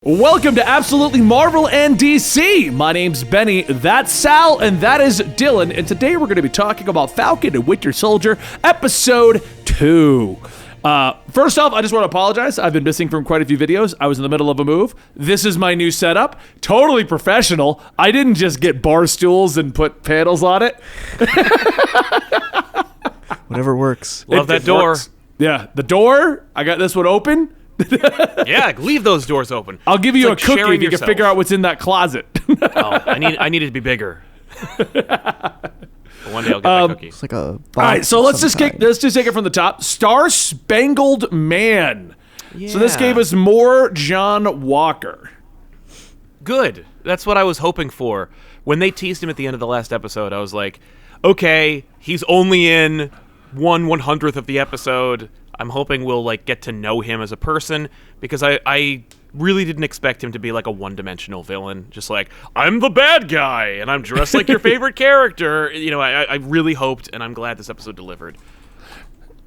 Welcome to Absolutely Marvel and DC. My name's Benny, that's Sal, and that is Dylan, and today we're going to be talking about Falcon and Winter Soldier, Episode 2. First off, I just want to apologize. I've been missing from quite a few videos. I was in the middle of a move. This is my new setup. Totally professional. I didn't just get bar stools and put panels on it. Whatever works. Love that door. Works. Yeah, the door, I got this one open. Yeah, leave those doors open. I'll give you a like cookie if you yourself. can figure out what's in that closet. I need it to be bigger. One day I'll get that cookie. It's like a box. All right, so of let's some just kind. take it from the top. Star Spangled Man. So this Yeah. gave us more John Walker. Good. That's what I was hoping for. When they teased him at the end of the last episode, I was like, okay, he's only in 1/100th of the episode. I'm hoping we'll get to know him as a person, because I really didn't expect him to be like a one-dimensional villain. Just like, I'm the bad guy, and I'm dressed like your favorite character. You know, I really hoped, and I'm glad this episode delivered.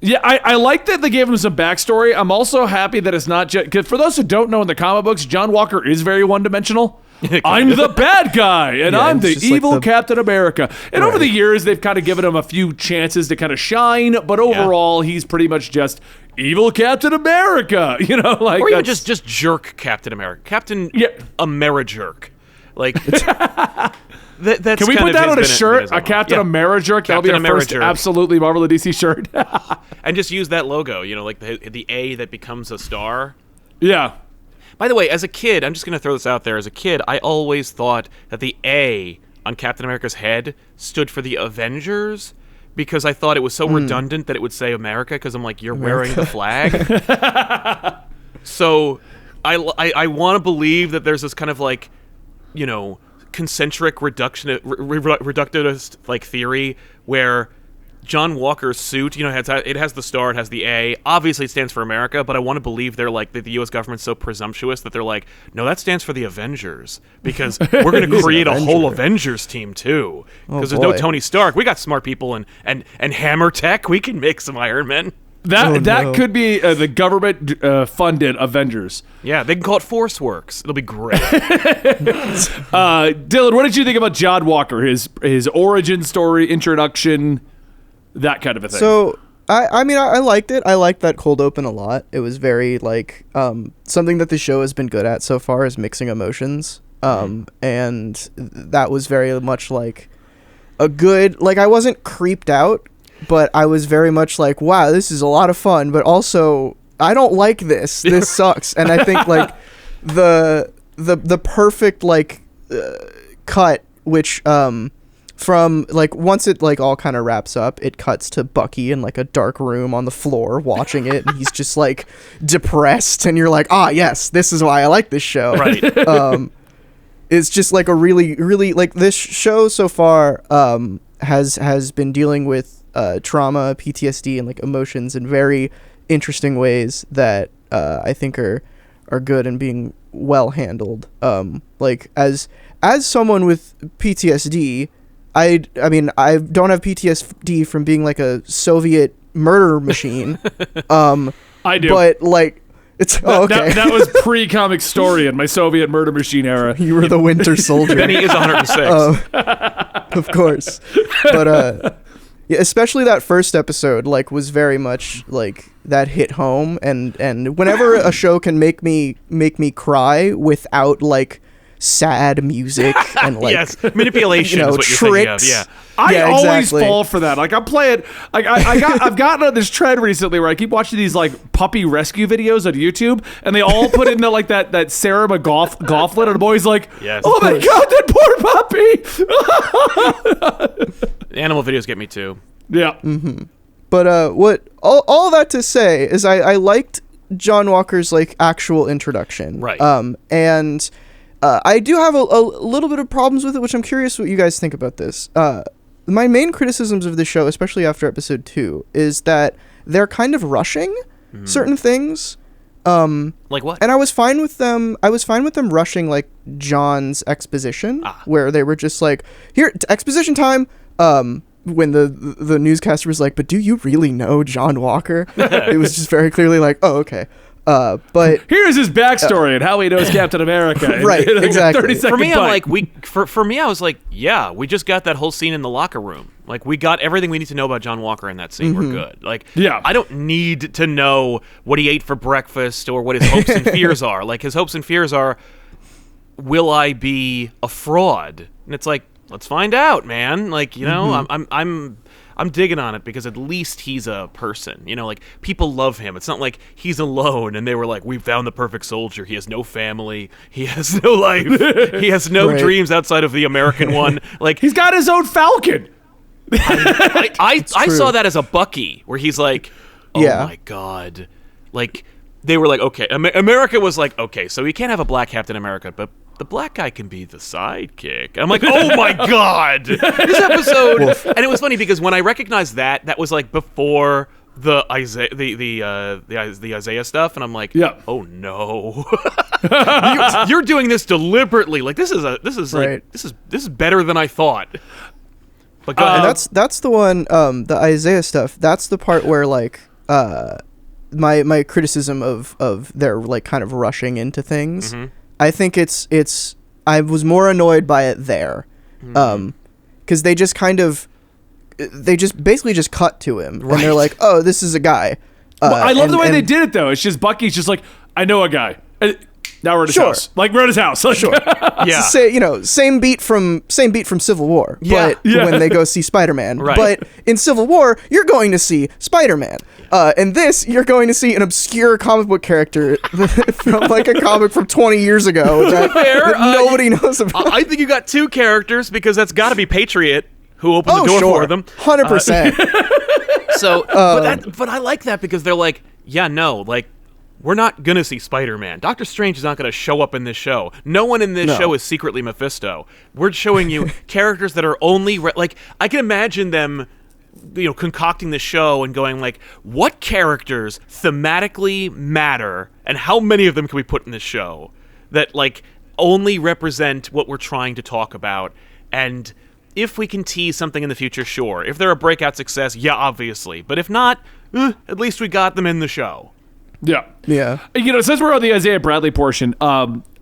Yeah, I like that they gave him some backstory. I'm also happy that it's not just... Because for those who don't know, in the comic books, John Walker is very one-dimensional. I'm the bad guy, and Yeah, I'm it's the just like evil the- Captain America. And over the years, they've kind of given him a few chances to kind of shine, but overall, he's pretty much just evil Captain America. You know, like... Or even that's- just jerk Captain America. Captain Yeah. Amerijerk. Like, that's Can we kind put of that his on a been shirt? his A MO. Captain Yeah. Amerijerk? That'll be our Captain first Amerijerk. Absolutely Marvel and DC shirt. And just use that logo, you know, like the A that becomes a star. Yeah. By the way, as a kid, I'm just going to throw this out there. As a kid, I always thought that the A on Captain America's head stood for the Avengers, because I thought it was so redundant that it would say America, because I'm like, you're wearing the flag. So I want to believe that there's this kind of like, you know, concentric reductionist like theory where John Walker's suit, you know, it has the star, it has the A. Obviously, it stands for America, but I want to believe they're like the U.S. government's so presumptuous that they're like, no, that stands for the Avengers, because we're going to create a whole Avengers team too. Because there's no boy. Tony Stark. We got smart people and Hammer Tech. We can make some Iron Men. That could be the government funded Avengers. Yeah, they can call it Force Works. It'll be great. Dylan, what did you think about John Walker? His origin story, introduction, that kind of a thing. So, I mean, I liked it. I liked that cold open a lot. It was very, something that the show has been good at so far is mixing emotions. And that was very much like a good... Like, I wasn't creeped out, but I was very much like, wow, this is a lot of fun, but also, I don't like this. This sucks. And I think, the perfect, cut, which... from once it all kind of wraps up, it cuts to Bucky in a dark room on the floor watching it, and he's just depressed, and you're like, yes, this is why I like this show. Right. It's just a really this show so far has been dealing with trauma, PTSD, and emotions in very interesting ways that I think are good and being well handled. As someone with PTSD, I mean, I don't have PTSD from being a Soviet murder machine. I do. But it's okay. That was pre-comic story in my Soviet murder machine era. You were the Winter Soldier. Benny is 106. Of course. But yeah, especially that first episode was very much that hit home, and whenever a show can make me cry without sad music and yes, manipulation is what you're thinking of. tricks. Yeah. I always exactly. fall for that. I'm playing. I've gotten on this trend recently where I keep watching these puppy rescue videos on YouTube, and they all put in that Sarah McGoughlin, and the boy's like, Yes. "Oh my god, that poor puppy!" Animal videos get me too. Yeah. But what all that to say is I liked John Walker's actual introduction. Right. And I do have a little bit of problems with it, which I'm curious what you guys think about this. My main criticisms of the show, especially after episode 2, is that they're kind of rushing certain things. Like what? And I was fine with them rushing John's exposition, where they were just here, exposition time. When the newscaster was like, but do you really know John Walker? It was just very clearly oh, okay. But Here's his backstory and how he knows Captain America. Right, in like a exactly. 30-second For me, bite. for me, I was like, yeah, we just got that whole scene in the locker room. Like, we got everything we need to know about John Walker in that scene. We're good. Like, Yeah. I don't need to know what he ate for breakfast or what his hopes and fears are. Like, his hopes and fears are, will I be a fraud? And it's like, let's find out, man. Like, you know, I'm digging on it because at least he's a person. You know, like, people love him. It's not like he's alone and they were like, we found the perfect soldier. He has no family. He has no life. He has no Right. dreams outside of the American one. Like, He's got his own Falcon. I true. saw that as a Bucky where he's like, oh Yeah. my God. Like, they were like, okay. America was like, okay, so we can't have a black Captain America, but the black guy can be the sidekick. I'm like, oh my God. This episode. And it was funny because when I recognized that was like before the Isaiah, the Isaiah stuff, and I'm like, Yeah. oh no. You're doing this deliberately. Like, this is Right. like, this is better than I thought. But go ahead. and that's the one, the Isaiah stuff. That's the part where like my criticism of their like kind of rushing into things. I think it's I was more annoyed by it there, because they just basically just cut to him and they're like, oh, this is a guy. Well, I love the way and- they did it, though. It's just Bucky's just like, I know a guy. Now we're at his Sure. house. Like, we're at his house. Like, Sure. Yeah. Say, you know, same beat from Civil War, Yeah. but Yeah. when they go see Spider-Man. Right. But in Civil War, you're going to see Spider-Man. And this, you're going to see an obscure comic book character from like a comic from 20 years ago that, fair, that nobody knows about. I think you got two characters because that's got to be Patriot who opened the door for them. 100%. So, but I like that because they're like, yeah, no, like, we're not gonna see Spider-Man. Doctor Strange is not gonna show up in this show. No one in this No. show is secretly Mephisto. We're showing you characters that are only like, I can imagine them, you know, concocting the show and going like, what characters thematically matter and how many of them can we put in this show that like only represent what we're trying to talk about. And if we can tease something in the future, sure. If they're a breakout success, yeah, obviously. But if not, at least we got them in the show. yeah. Yeah. You know, since we're on the Isaiah Bradley portion,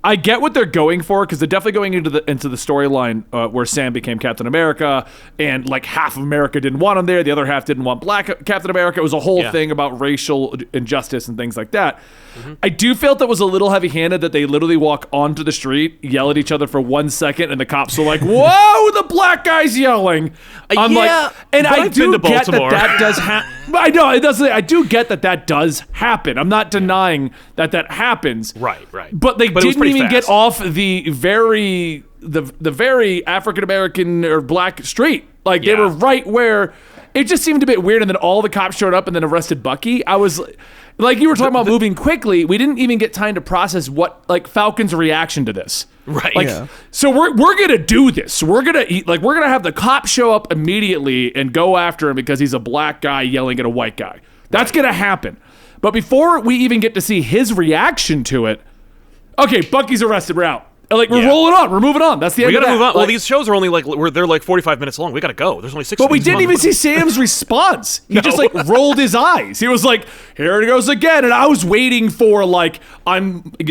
I get what they're going for because they're definitely going into the storyline where Sam became Captain America, and like half of America didn't want him there, the other half didn't want Black Captain America. It was a whole thing about racial injustice and things like that. I do feel that was a little heavy-handed that they literally walk onto the street, yell at each other for 1 second, and the cops are like, "Whoa, the black guy's yelling!" I'm Yeah, like, and but I I've do been to get Baltimore. that does happen. I know it does. I do get that does happen. I'm not denying that happens. Right. But they it was didn't pretty even get fast. off the very African American or black street. Like they Yeah. were right where it just seemed a bit weird. And then all the cops showed up and then arrested Bucky. I was like, you were talking about moving quickly. We didn't even get time to process what like Falcon's reaction to this. Right. Like, Yeah. so we're gonna do this. We're gonna have the cop show up immediately and go after him because he's a black guy yelling at a white guy. That's gonna happen. But before we even get to see his reaction to it, okay, Bucky's arrested. We're out. Like we're rolling on. We're moving on. That's the end We of gotta that. move on. Well, Like, these shows are only like they're like 45 minutes long. We gotta go. There's only 6. but we didn't even see Sam's response. He just like rolled his eyes. He was like, "Here it goes again." And I was waiting for like,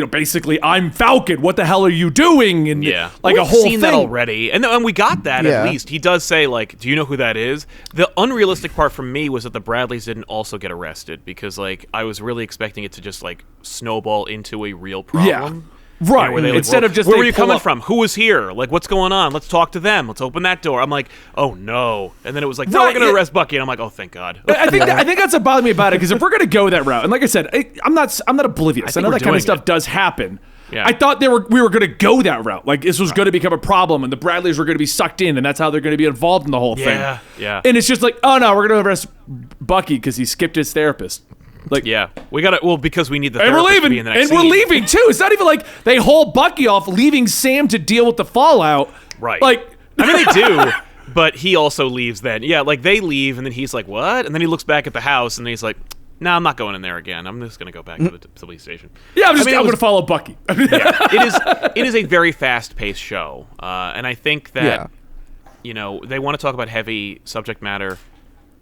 basically, I'm Falcon. What the hell are you doing? And like We've a whole seen thing. that already, and we got that Yeah. at least. He does say like, "Do you know who that is?" The unrealistic part for me was that the Bradleys didn't also get arrested because like I was really expecting it to just like snowball into a real problem. Yeah. Right. Where they, like, Instead of just where they were you pull coming up- from? Who was here? Like, what's going on? Let's talk to them. Let's open that door. I'm like, oh no. And then it was like, no, Right, we're gonna yeah. arrest Bucky. And I'm like, oh, thank God. I think that's what bothered me about it because if we're gonna go that route, and like I said, I'm not oblivious. I think know we're that kind of doing stuff it. does happen. Yeah. I thought we were gonna go that route. Like this was gonna become a problem, and the Bradleys were gonna be sucked in, and that's how they're gonna be involved in the whole Yeah, thing. yeah. And it's just like, oh no, we're gonna arrest Bucky because he skipped his therapist. Like, Yeah, we gotta. Well, because we need the and we're therapist to leaving, be in the next and we're scene. leaving too. It's not even like they haul Bucky off, leaving Sam to deal with the fallout. Right. Like, I mean, they do, but he also leaves then. Yeah, like they leave, and then he's like, what? And then he looks back at the house, and he's like, no, I'm not going in there again. I'm just going to go back to the police station. yeah, I'm it going was- to follow Bucky. It is a very fast-paced show, and I think that Yeah. they want to talk about heavy subject matter.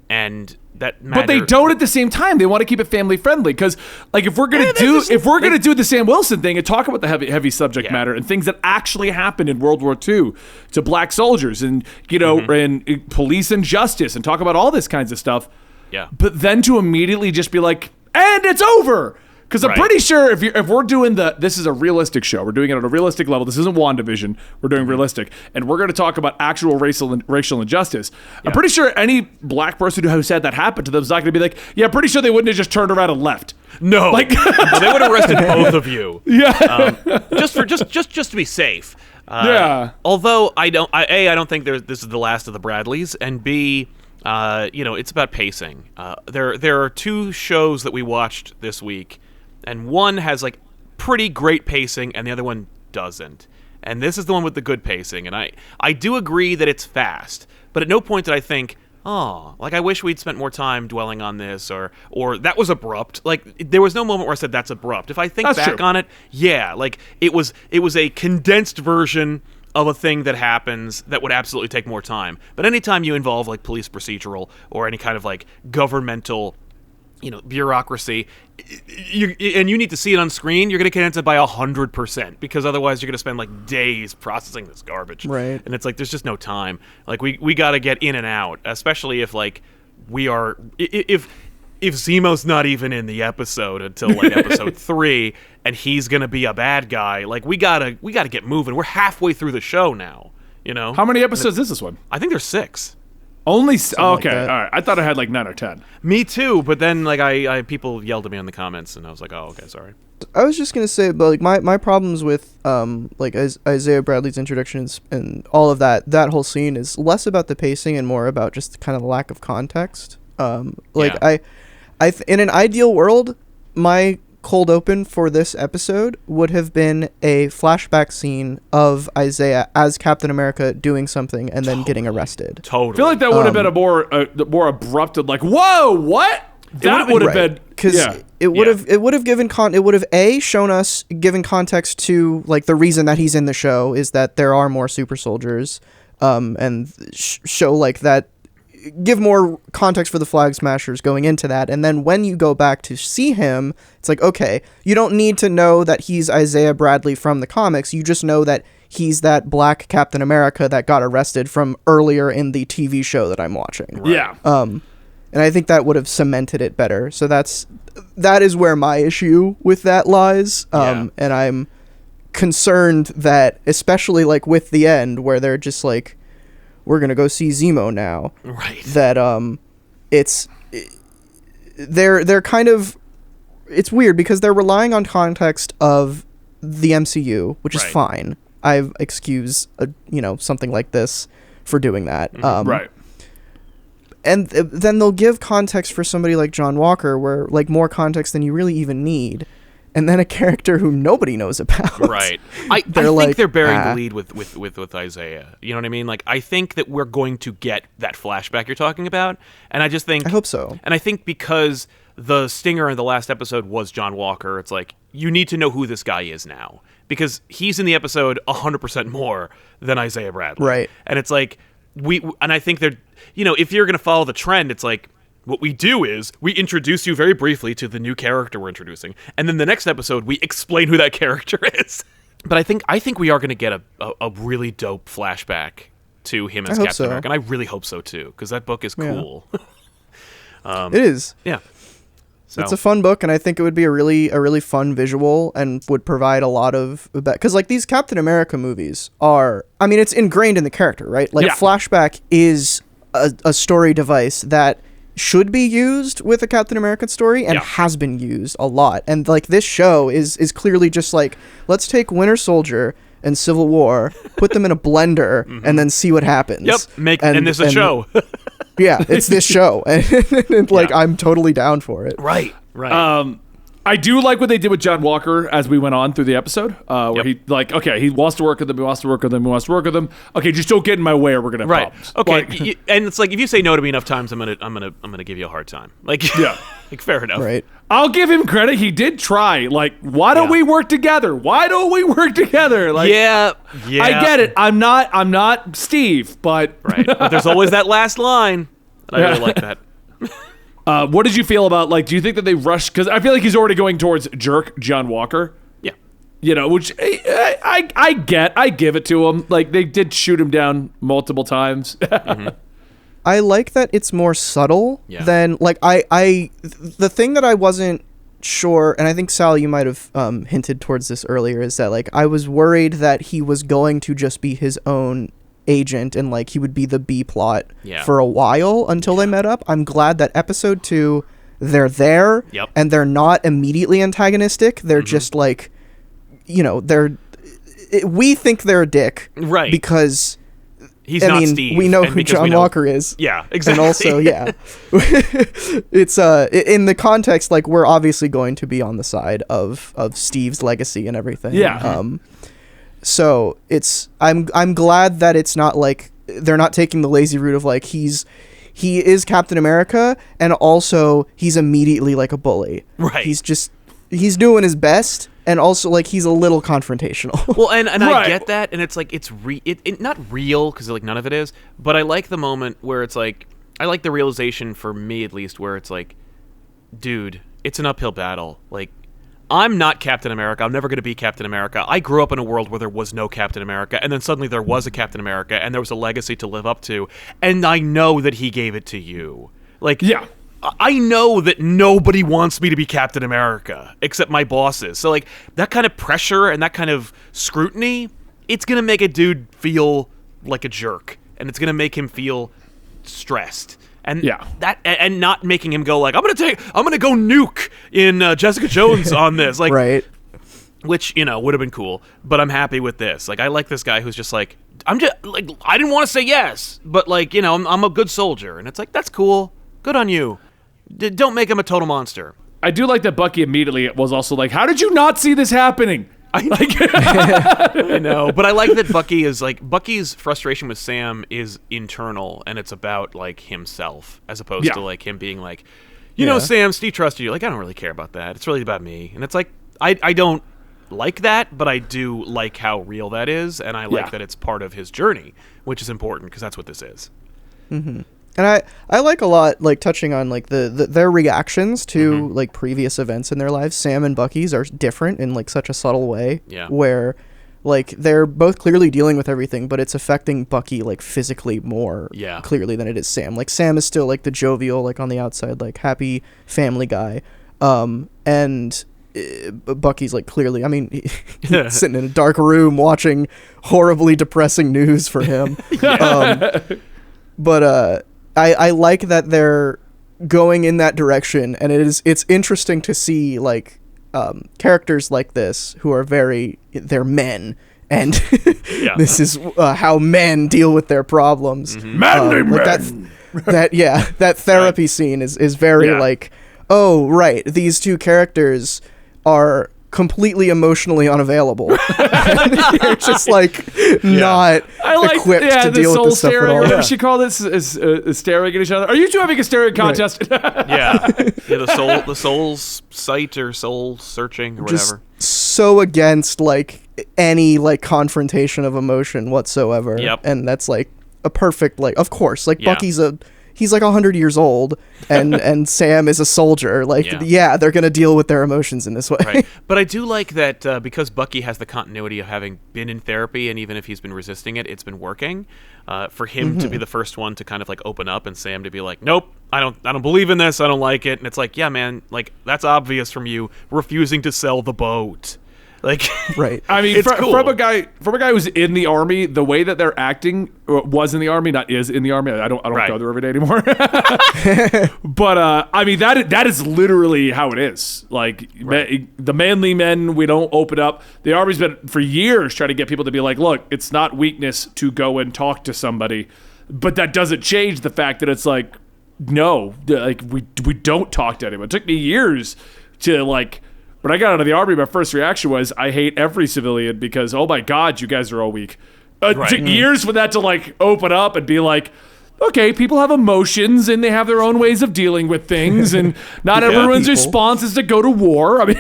and that But they don't at the same time. They want to keep it family friendly because, like, if we're gonna do the Sam Wilson thing and talk about the heavy subject matter and things that actually happened in World War II to black soldiers and and police injustice and talk about all this kinds of stuff. Yeah. But then to immediately just be like, and it's over. Because I'm pretty sure if we're doing this is a realistic show. We're doing it at a realistic level. This isn't WandaVision. We're doing realistic. And we're going to talk about actual racial injustice. Yeah. I'm pretty sure any black person who said that happened to them is not going to be like, yeah, I'm pretty sure they wouldn't have just turned around and left. No. Like, well, they would have arrested both of you. Yeah. Just to be safe. Although I don't think this is the last of the Bradleys, and B, it's about pacing. There are 2 shows that we watched this week, and one has like pretty great pacing and the other one doesn't. And this is the one with the good pacing, and I do agree that it's fast, but at no point did I think, I wish we'd spent more time dwelling on this, or that was abrupt. Like, there was no moment where I said that's abrupt. If I think back on it, yeah, like it was a condensed version of a thing that happens that would absolutely take more time. But anytime you involve like police procedural or any kind of like governmental bureaucracy, you need to see it on screen, you're going to condense it by 100%, because otherwise you're going to spend like days processing this garbage. Right. And it's like, there's just no time. Like, we got to get in and out, especially if like if Zemo's not even in the episode until like episode 3, and he's going to be a bad guy. Like, we gotta get moving. We're halfway through the show now. How many episodes is this one? I think there's 6. Only okay, all right. I thought I had like 9 or 10. Me too, but then like I people yelled at me in the comments, and I was like, oh, okay, sorry. I was just gonna say, but like my problems with Isaiah Bradley's introductions and all of that whole scene is less about the pacing and more about just kind of the lack of context. In an ideal world, my cold open for this episode would have been a flashback scene of Isaiah as Captain America doing something and then getting arrested. Totally. I feel like that would have been a more abrupt, like, whoa, what? That would have been, because it would have given shown us, given context to like the reason that he's in the show is that there are more super soldiers, and show like that. Give more context for the Flag Smashers going into that, and then when you go back to see him, it's like, okay, you don't need to know that he's Isaiah Bradley from the comics, you just know that he's that black Captain America that got arrested from earlier in the TV show that I'm watching. Right. Yeah. And I think that would have cemented it better. So that is where my issue with that lies. And I'm concerned that, especially like with the end where they're just like, we're gonna go see Zemo now. Right. That they're kind of, it's weird because they're relying on context of the MCU, which is fine. I excuse something like this for doing that. Right. And then they'll give context for somebody like John Walker, where like more context than you really even need. And then a character who nobody knows about. Right. I think they're burying the lead with Isaiah. You know what I mean? Like, I think that we're going to get that flashback you're talking about. And I just think... I hope so. And I think because the stinger in the last episode was John Walker, it's like, you need to know who this guy is now. Because he's in the episode 100% more than Isaiah Bradley. Right. And it's like, and I think they're... if you're going to follow the trend, it's like... What we do is we introduce you very briefly to the new character we're introducing, and then the next episode we explain who that character is. But I think we are going to get a really dope flashback to him as Captain America, and I really hope so too, because that book is cool. It is. Yeah. So. It's a fun book, and I think it would be a really fun visual and would provide a lot of... Because like these Captain America movies are... I mean, it's ingrained in the character, right? Like a flashback is a story device that should be used with a Captain America story and has been used a lot. And like this show is clearly just like, let's take Winter Soldier and Civil War, put them in a blender and then see what happens. Yep. And this is a show. Yeah, it's this show. And like I'm totally down for it. Right. I do like what they did with John Walker as we went on through the episode, where he like, okay, he wants to work with them. Okay, just don't get in my way, or we're gonna have problems. Okay, and it's like if you say no to me enough times, I'm gonna give you a hard time. Like, like fair enough. Right. I'll give him credit. He did try. Like, why don't we work together? Like, yeah. I get it. I'm not Steve, but right. But there's always that last line. And I really like that. What did you feel about, like, do you think that they rushed? Because I feel like he's already going towards jerk John Walker. Yeah. You know, which I give it to him. Like, they did shoot him down multiple times. I like that it's more subtle than, like, the thing that I wasn't sure, and I think, Sal, you might have hinted towards this earlier, is that, like, I was worried that he was going to just be his own agent and, like, he would be the B plot for a while until they met up. I'm glad that episode 2, they're there, and they're not immediately antagonistic. They're just, like, you know, we think they're a dick. Right. Because... He's not Steve. We know who John Walker is. Yeah, exactly. And also, it's in the context, like, we're obviously going to be on the side of Steve's legacy and everything. Yeah. So I'm glad that it's not like they're not taking the lazy route of, like, he is Captain America and also he's immediately like a bully. Right. He's doing his best. And also, like, he's a little confrontational. Well, and I get that, and it's like, it's not real, because, like, none of it is, but I like the moment where it's like, I like the realization, for me at least, where it's like, dude, it's an uphill battle. Like, I'm not Captain America. I'm never going to be Captain America. I grew up in a world where there was no Captain America, and then suddenly there was a Captain America, and there was a legacy to live up to, and I know that he gave it to you. Like, Yeah. I know that nobody wants me to be Captain America except my bosses. So, like, that kind of pressure and that kind of scrutiny, it's going to make a dude feel like a jerk. And it's going to make him feel stressed. And and not making him go like, I'm going to go nuke in Jessica Jones on this. Like, right. Which, you know, would have been cool. But I'm happy with this. Like, I like this guy who's just like, I didn't want to say yes, but, like, you know, I'm a good soldier. And it's like, that's cool. Good on you. Don't make him a total monster. I do like that Bucky immediately was also like, how did you not see this happening? I know, but I like that Bucky is like, Bucky's frustration with Sam is internal, and it's about, like, himself, as opposed to, like, him being like, you know, Sam, Steve trusted you. Like, I don't really care about that. It's really about me. And it's like, I don't like that, but I do like how real that is, and I like that it's part of his journey, which is important, because that's what this is. Mm-hmm. And I like a lot, like, touching on, like, their reactions to like previous events in their lives. Sam and Bucky's are different in, like, such a subtle way. Yeah. Where, like, they're both clearly dealing with everything, but it's affecting Bucky, like, physically more clearly than it is Sam. Like, Sam is still, like, the jovial, like, on the outside, like, happy family guy. And Bucky's, like, clearly, I mean, he's sitting in a dark room watching horribly depressing news for him. But I like that they're going in that direction, and it's interesting to see, like, characters like this who are they're men, and this is how men deal with their problems. Manly like men. That therapy scene is very like, oh right, these two characters are completely emotionally unavailable. You're just, like, not equipped to deal with this stuff at all. What does she call this? Is staring at each other? Are you two having a staring contest? The soul's sight or soul searching or whatever. Just so against, like, any, like, confrontation of emotion whatsoever. Yep. And that's, like, a perfect, like, of course, like, Bucky's he's like 100 years old, and Sam is a soldier. Like, they're going to deal with their emotions in this way. Right. But I do like that because Bucky has the continuity of having been in therapy, and even if he's been resisting it, it's been working. For him to be the first one to kind of, like, open up, and Sam to be like, nope, I don't believe in this. I don't like it. And it's like, yeah, man, like, that's obvious from you refusing to sell the boat. Like, right. I mean, cool. from a guy who's in the army, the way that they're acting was in the army, not is in the army. I don't go there every day anymore. But I mean, that is literally how it is. Like, the manly men, we don't open up. The army's been for years trying to get people to be like, look, it's not weakness to go and talk to somebody, but that doesn't change the fact that it's like, no, like, we don't talk to anyone. It took me years to, like. When I got out of the army, my first reaction was, I hate every civilian because, oh my God, you guys are all weak. It took years for that to, like, open up and be like, okay, people have emotions and they have their own ways of dealing with things, and not everyone's response is to go to war. I mean,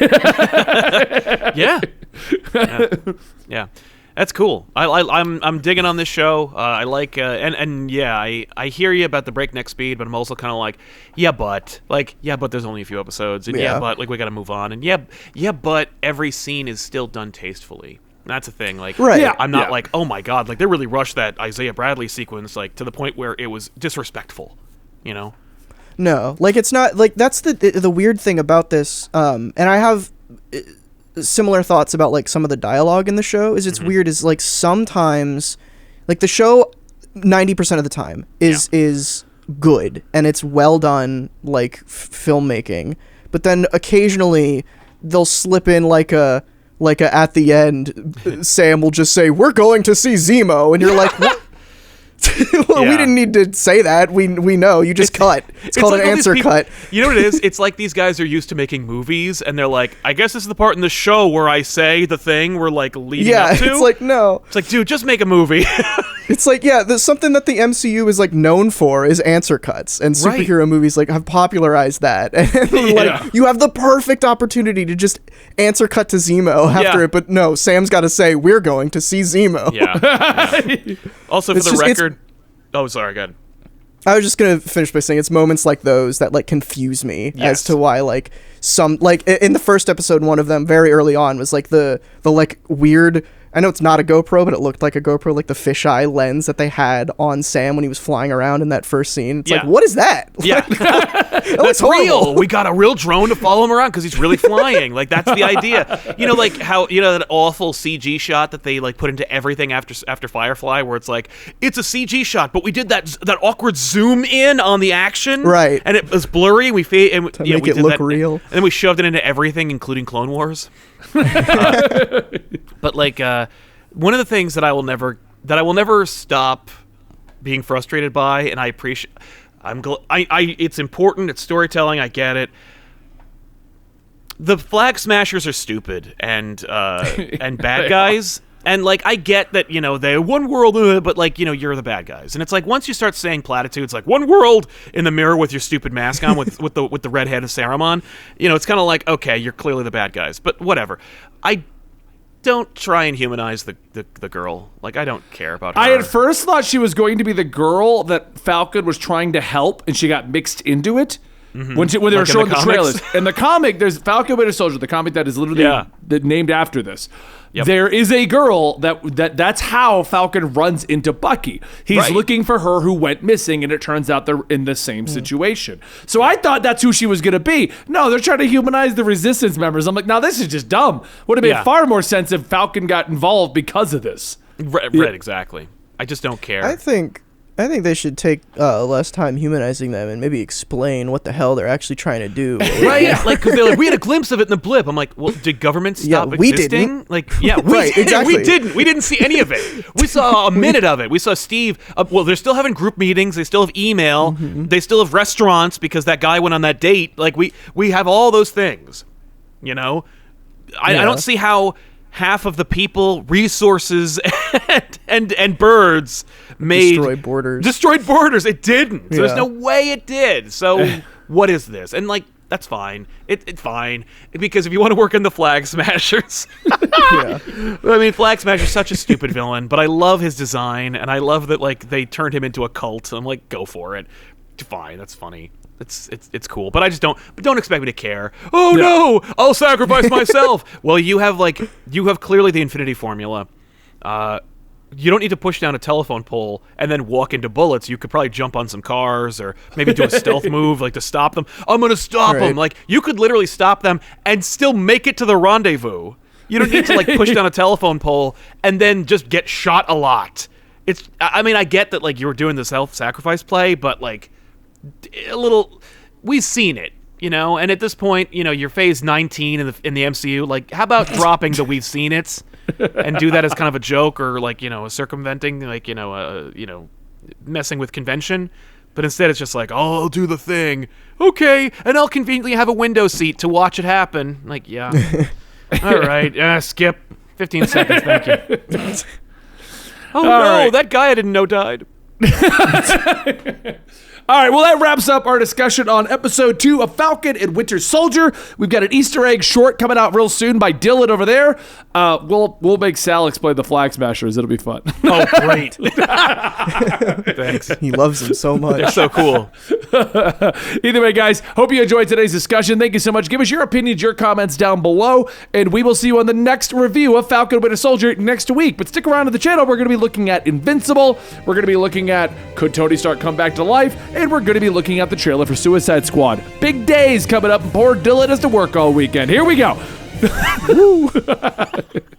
yeah. That's cool. I'm digging on this show. I like and yeah, I hear you about the breakneck speed, but I'm also kind of like, but there's only a few episodes, and but like we got to move on, and but every scene is still done tastefully. That's a thing. Like, right. Yeah, I'm not like, oh my god, like they really rushed that Isaiah Bradley sequence, like to the point where it was disrespectful, you know? No, like it's not like that's the weird thing about this. And I have similar thoughts about like some of the dialogue in the show. Is it's weird is like sometimes, like the show, 90% of the time is good and it's well done like filmmaking, but then occasionally they'll slip in like a at the end, Sam will just say, "We're going to see Zemo," and you're like, "What?" Well, we didn't need to say that. We know. You just cut. It's called like an answer cut. You know what it is? It's like these guys are used to making movies, and they're like, I guess this is the part in the show where I say the thing we're like leading up to. It's like, no. It's like, dude, just make a movie. It's like, there's something that the MCU is like known for is answer cuts, and superhero movies like have popularized that. And like, you have the perfect opportunity to just answer cut to Zemo after it, but no, Sam's got to say, "We're going to see Zemo." Yeah. Also, for the record. Oh, sorry, go ahead. I was just gonna finish by saying it's moments like those that like confuse me as to why like some like in the first episode, one of them very early on was like the like weird. I know it's not a GoPro, but it looked like a GoPro, like the fisheye lens that they had on Sam when he was flying around in that first scene. It's like, what is that? Yeah. That's real. We got a real drone to follow him around because he's really flying. Like, that's the idea. You know, like how, you know, that awful CG shot that they like put into everything after Firefly, where it's like, it's a CG shot, but we did that awkward zoom in on the action. Right. And it was blurry, and we make it look real. And then we shoved it into everything, including Clone Wars. But like one of the things that I will never stop being frustrated by, and I appreciate, it's important, it's storytelling, I get it. The Flag Smashers are stupid and bad guys. And, like, I get that, you know, they're one world, but, like, you know, you're the bad guys. And it's like, once you start saying platitudes, like, one world in the mirror with your stupid mask on with the red head of Saruman, you know, it's kind of like, okay, you're clearly the bad guys. But whatever. I don't try and humanize the girl. Like, I don't care about her. I at first thought she was going to be the girl that Falcon was trying to help, and she got mixed into it. Mm-hmm. When they were showing the trailers. In the comic, there's Falcon Winter Soldier, the comic that is literally named after this. Yep. There is a girl that's how Falcon runs into Bucky. He's looking for her who went missing, and it turns out they're in the same situation. So I thought that's who she was going to be. No, they're trying to humanize the Resistance members. I'm like, now this is just dumb. Would have made far more sense if Falcon got involved because of this. Right, exactly. I just don't care. I think they should take less time humanizing them and maybe explain what the hell they're actually trying to do. Right? Yeah. Like, because they're like, we had a glimpse of it in the blip. I'm like, well, did government stop we existing? Didn't. Like, yeah, exactly. We didn't. We didn't see any of it. We saw a minute of it. We saw Steve. Well, they're still having group meetings. They still have email. Mm-hmm. They still have restaurants because that guy went on that date. Like, we have all those things. You know, I don't see how half of the people, resources, and birds destroyed borders. It didn't. So there's no way it did. So what is this? And like, that's fine. It's fine because if you want to work in the Flag Smashers, I mean, Flag Smasher's such a stupid villain, but I love his design and I love that like they turned him into a cult. I'm like, go for it. Fine, that's funny. It's cool, but I just don't expect me to care. Oh no, I'll sacrifice myself. Well, you have clearly the Infinity Formula. You don't need to push down a telephone pole and then walk into bullets. You could probably jump on some cars or maybe do a stealth move like to stop them. I'm gonna stop them. Like you could literally stop them and still make it to the rendezvous. You don't need to like push down a telephone pole and then just get shot a lot. I mean, I get that like you were doing the self-sacrifice play, but like. A little, we've seen it, you know, and at this point, you know, you're phase 19 in the MCU. Like, how about dropping the "we've seen it" and do that as kind of a joke or like, you know, a circumventing, like, you know, messing with convention. But instead, it's just like, oh, I'll do the thing, okay, and I'll conveniently have a window seat to watch it happen. Like, yeah, all right, skip 15 seconds, thank you. Oh all no, right. That guy I didn't know died. All right, well, that wraps up our discussion on episode 2 of Falcon and Winter Soldier. We've got an Easter egg short coming out real soon by Dylan over there. We'll make Sal explain the Flag Smashers. It'll be fun. Oh, great. Thanks. He loves them so much. They're so cool. Either way, guys, hope you enjoyed today's discussion. Thank you so much. Give us your opinions, your comments down below, and we will see you on the next review of Falcon Winter Soldier next week. But stick around to the channel. We're going to be looking at Invincible. We're going to be looking at Could Tony Stark Come Back to Life? And we're going to be looking at the trailer for Suicide Squad. Big days coming up. Poor Dylan has to work all weekend. Here we go.